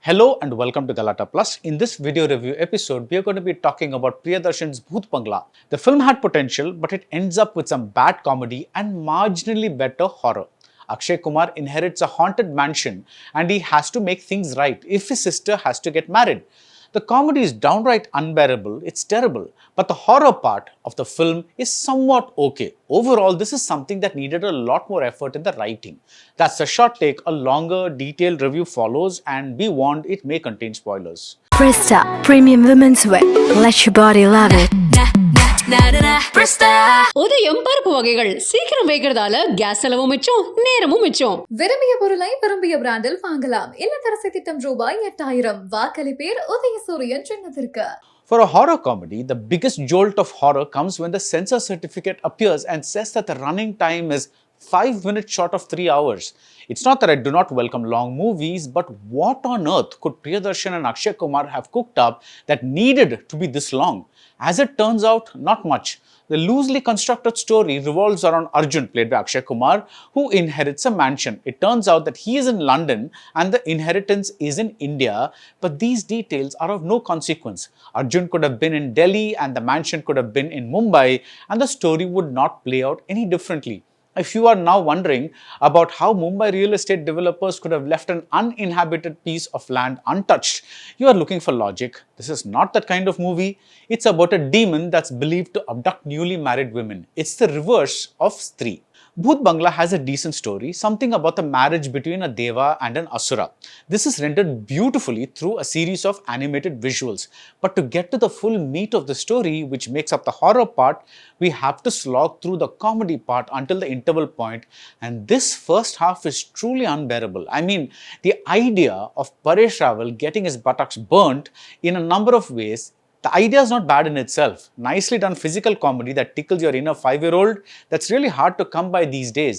Hello and welcome to Galatta Plus. In this video review episode, we are going to be talking about Priyadarshan's Bhooth Bangla. The film had potential, but it ends up with some bad comedy and marginally better horror. Akshay Kumar inherits a haunted mansion and he has to make things right if his sister has to get married. The comedy is downright unbearable, it's terrible, but the horror part of the film is somewhat okay. Overall, this is something that needed a lot more effort in the writing. That's a short take, a longer, detailed review follows, and be warned, it may contain spoilers. Presta, premium women's wear. Let your body love it. உதயம் பருப்பு வகைகள் சீக்கிரம் வைக்கிறதால case செலவும் மிச்சம் நேரமும் மிச்சம். விரும்பிய பொருளை விரும்பிய பிராண்டில் வாங்கலாம். இல்லத்தரசி திட்டம் ரூபாய் 8000. வாக்களிப்பேர் உதயசூரியன் சின்னத்திற்கு. For a horror comedy, the biggest jolt of horror comes when the censor certificate appears and says that the running time is 5 minutes short of 3 hours. It's not that I do not welcome long movies, but what on earth could Priyadarshan and Akshay Kumar have cooked up that needed to be this long? As it turns out, not much. The loosely constructed story revolves around Arjun, played by Akshay Kumar, who inherits a mansion. It turns out that he is in London and the inheritance is in India, but these details are of no consequence. Arjun could have been in Delhi and the mansion could have been in Mumbai, and the story would not play out any differently. If you are now wondering about how Mumbai real estate developers could have left an uninhabited piece of land untouched, you are looking for logic. This is not that kind of movie. It's about a demon that's believed to abduct newly married women. It's the reverse of Stree. Bhooth Bangla has a decent story, something about the marriage between a Deva and an Asura. This is rendered beautifully through a series of animated visuals. But to get to the full meat of the story, which makes up the horror part, we have to slog through the comedy part until the interval point, and this first half is truly unbearable. I mean, the idea of Paresh getting his buttocks burnt in a number of ways. The idea is not bad in itself. Nicely done physical comedy that tickles your inner 5-year-old, that's really hard to come by these days.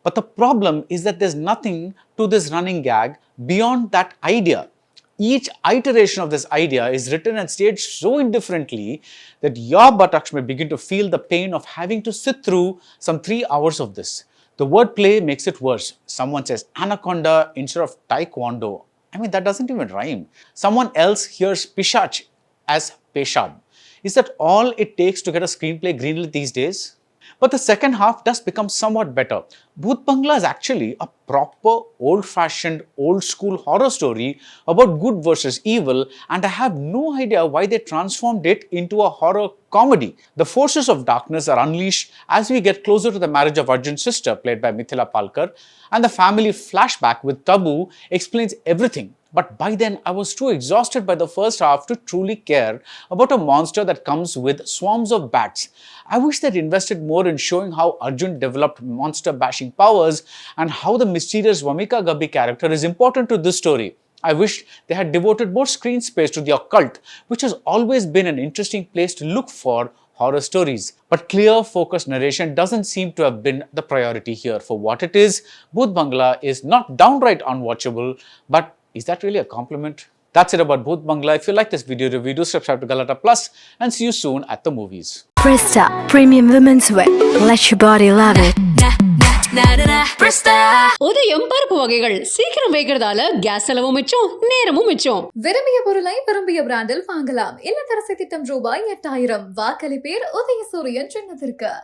But the problem is that there's nothing to this running gag beyond that idea. Each iteration of this idea is written and staged so indifferently that your buttocks may begin to feel the pain of having to sit through some 3 hours of this. The wordplay makes it worse. Someone says anaconda instead of taekwondo. I mean, that doesn't even rhyme. Someone else hears pishach as Peshab. Is that all it takes to get a screenplay greenlit these days? But the second half does become somewhat better. Bhooth Bangla is actually a proper, old-fashioned, old-school horror story about good versus evil, and I have no idea why they transformed it into a horror comedy. The forces of darkness are unleashed as we get closer to the marriage of Arjun's sister, played by Mithila Palkar, and the family flashback with Tabu explains everything. But by then, I was too exhausted by the first half to truly care about a monster that comes with swarms of bats. I wish they'd invested more in showing how Arjun developed monster-bashing powers and how the mysterious Wamiqa character is important to this story. I wish they had devoted more screen space to the occult, which has always been an interesting place to look for horror stories. But clear, focused narration doesn't seem to have been the priority here. For what it is, Bhooth Bangla is not downright unwatchable, but is that really a compliment? That's it about Bhooth Bangla. If you like this video review, do subscribe to Galatta Plus and see you soon at the movies. Presta, premium women's wear. Let your body love it. உதயம் பருப்பு வகைகள் சீக்கிரம் வைக்கிறதால case செலவும் மிச்சம் நேரமும் மிச்சம். விரும்பிய பொருளை விரும்பிய பிராண்டில் வாங்கலாம். இல்லத்தரசி திட்டம் ரூபாய் 8000. வாக்களிப்பேர் உதயசூரியன் சின்னத்திற்கு.